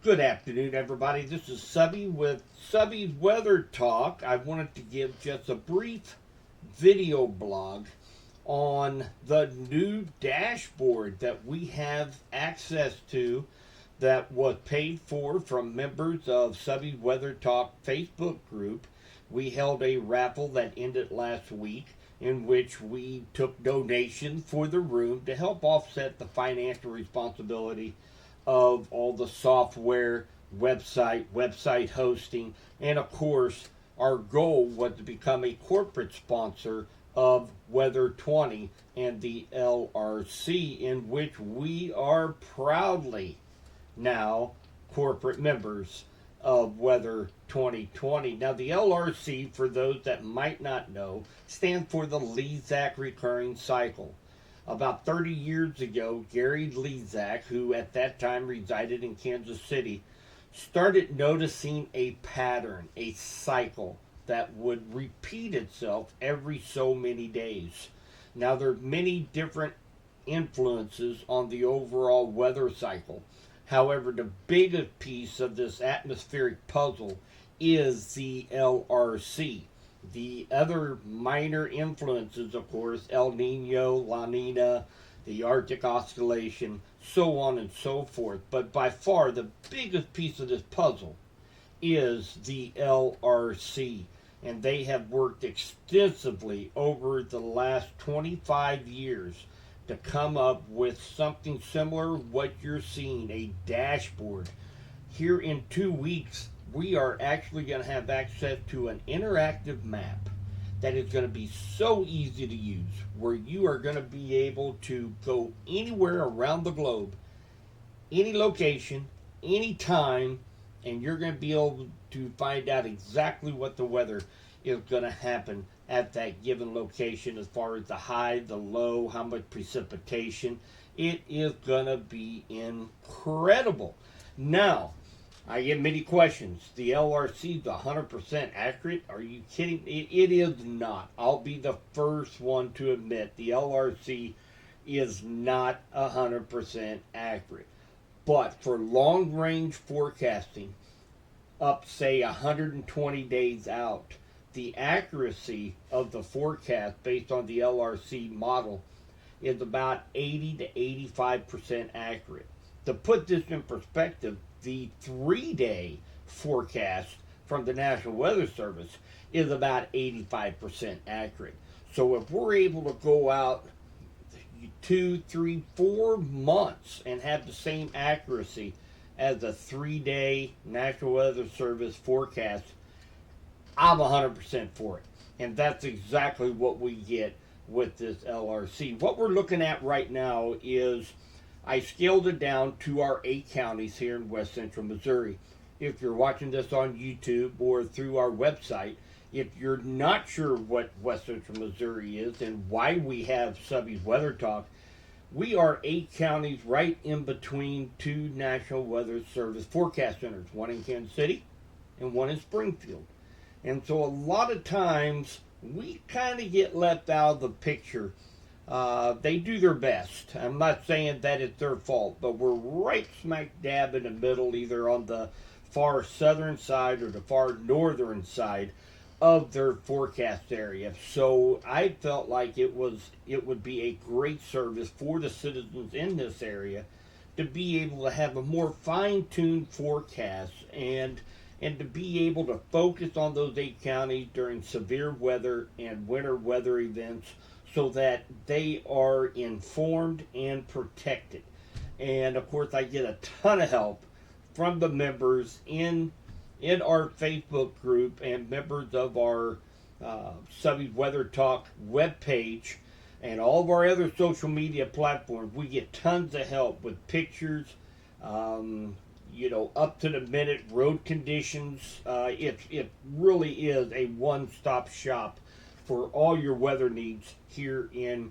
Good afternoon, everybody. This is Subby with Subby's Weather Talk. I wanted to give just a brief video blog on the new dashboard that we have access to that was paid for from members of Subby's Weather Talk Facebook group. We held a raffle that ended last week in which we took donations for the room to help offset the financial responsibility of all the software, website hosting, and of course, our goal was to become a corporate sponsor of Weather 20 and the LRC, in which we are proudly now corporate members of Weather 2020. Now, the LRC, for those that might not know, stands for the LEZAC Recurring Cycle. About 30 years ago, Gary Lezak, who at that time resided in Kansas City, started noticing a pattern, a cycle that would repeat itself every so many days. Now, there are many different influences on the overall weather cycle. However, the biggest piece of this atmospheric puzzle is the LRC. The other minor influences, of course, El Nino, La Nina, the Arctic Oscillation, so on and so forth. But by far, the biggest piece of this puzzle is the LRC. And they have worked extensively over the last 25 years to come up with something similar to what you're seeing, a dashboard. Here in 2 weeks, we are actually going to have access to an interactive map that is going to be so easy to use, where you are going to be able to go anywhere around the globe, any location, any time, and you're going to be able to find out exactly what the weather is going to happen at that given location as far as the high, the low, how much precipitation. It is going to be incredible. Now, I get many questions. The LRC is 100% accurate. Are you kidding? It is not. I'll be the first one to admit the LRC is not 100% accurate. But for long range forecasting, up say 120 days out, the accuracy of the forecast based on the LRC model is about 80 to 85% accurate. To put this in perspective, the 3-day forecast from the National Weather Service is about 85% accurate. So if we're able to go out 2, 3, 4 months and have the same accuracy as a 3-day National Weather Service forecast, I'm 100% for it. And that's exactly what we get with this LRC. What we're looking at right now is I scaled it down to our 8 counties here in west central Missouri. If you're watching this on YouTube or through our website, if you're not sure what west central Missouri is and why we have Subby's Weather Talk, we are 8 counties right in between 2 National Weather Service forecast centers, one in Kansas City and one in Springfield. And so a lot of times we kind of get left out of the picture. They do their best. I'm not saying that it's their fault, but we're right smack dab in the middle, either on the far southern side or the far northern side of their forecast area. So I felt like it would be a great service for the citizens in this area to be able to have a more fine-tuned forecast and to be able to focus on those 8 counties during severe weather and winter weather events, so that they are informed and protected. And of course, I get a ton of help from the members in our Facebook group and members of our Subby's Weather Talk webpage and all of our other social media platforms. We get tons of help with pictures, up to the minute road conditions. It really is a one-stop shop for all your weather needs here in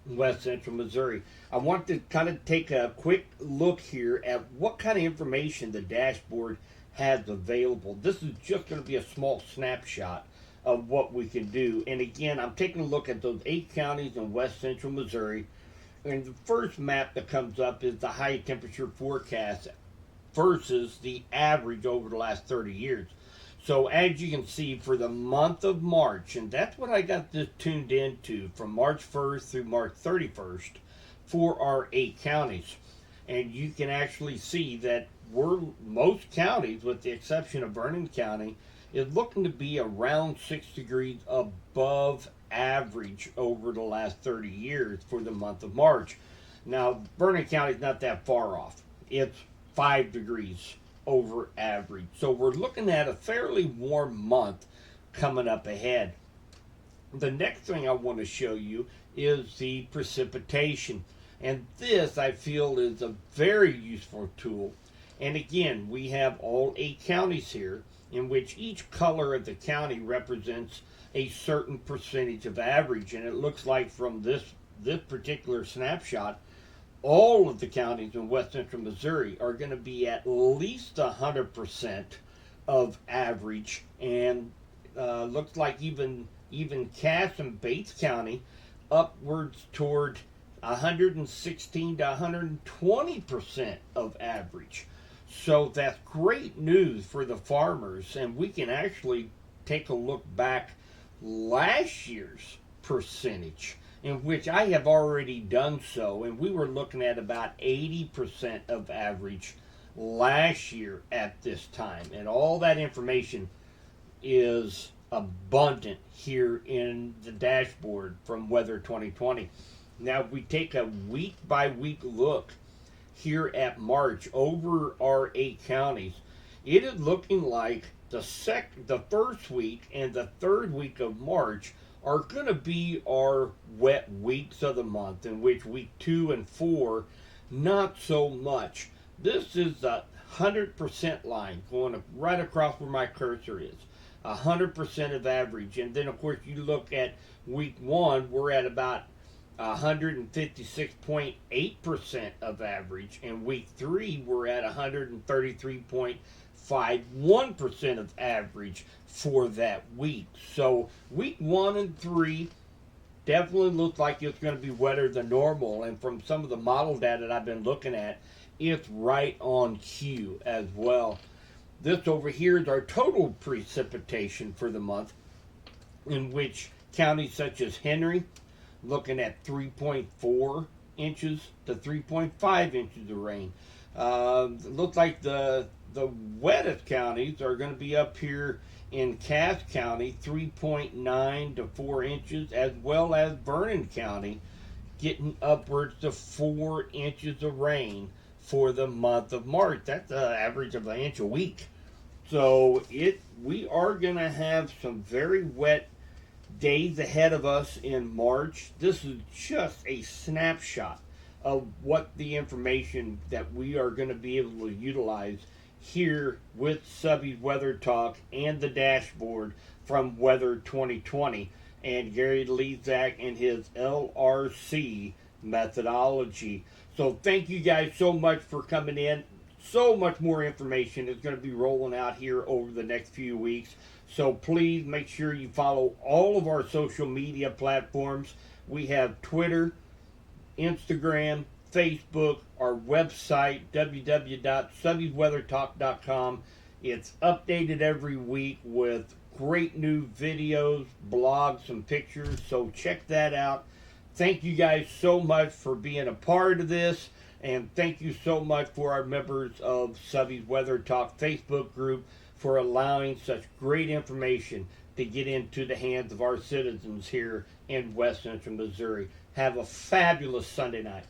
west central Missouri. I want to kind of take a quick look here at what kind of information the dashboard has available. This is just going to be a small snapshot of what we can do. And again, I'm taking a look at those 8 counties in west central Missouri. And the first map that comes up is the high temperature forecast versus the average over the last 30 years. So as you can see, for the month of March, and that's what I got this tuned into, from March 1st through March 31st for our 8 counties. And you can actually see that most counties, with the exception of Vernon County, is looking to be around 6 degrees above average over the last 30 years for the month of March. Now, Vernon County is not that far off. It's 5 degrees over average. So we're looking at a fairly warm month coming up ahead. The next thing I want to show you is the precipitation. And this, I feel, is a very useful tool. And again, we have all 8 counties here, in which each color of the county represents a certain percentage of average. And it looks like from this particular snapshot, all of the counties in west central Missouri are going to be at least 100% of average, and looks like even Cass and Bates County upwards toward 116 to 120% of average. So that's great news for the farmers, and we can actually take a look back last year's percentage, in which I have already done so, and we were looking at about 80% of average last year at this time. And all that information is abundant here in the dashboard from Weather 2020. Now, if we take a week by week look here at March over our 8 counties, it is looking like the first week and the third week of March are going to be our wet weeks of the month, in which week 2 and 4, not so much. This is the 100% line going right across where my cursor is. 100% of average. And then, of course, you look at week 1, we're at about 156.8% of average. And week 3, we're at 133.51% of average for that week. So week 1 and 3 definitely looks like it's going to be wetter than normal, and from some of the model data that I've been looking at, it's right on cue as well. This over here is our total precipitation for the month, in which counties such as Henry looking at 3.4 inches to 3.5 inches of rain. It looks like the wettest counties are going to be up here in Cass County, 3.9 to 4 inches, as well as Vernon County, getting upwards to 4 inches of rain for the month of March. That's an average of an inch a week. So we are going to have some very wet days ahead of us in March. This is just a snapshot of what the information that we are going to be able to utilize here with Subby's Weather Talk and the dashboard from Weather 2020 and Gary Lezak and his LRC methodology. So thank you guys so much for coming in. So much more information is going to be rolling out here over the next few weeks. So please make sure you follow all of our social media platforms. We have Twitter, Instagram, Facebook, our website, www.subbysweathertalk.com. It's updated every week with great new videos, blogs, and pictures, so check that out. Thank you guys so much for being a part of this, and thank you so much for our members of Subby's Weather Talk Facebook group for allowing such great information to get into the hands of our citizens here in West Central Missouri. Have a fabulous Sunday night.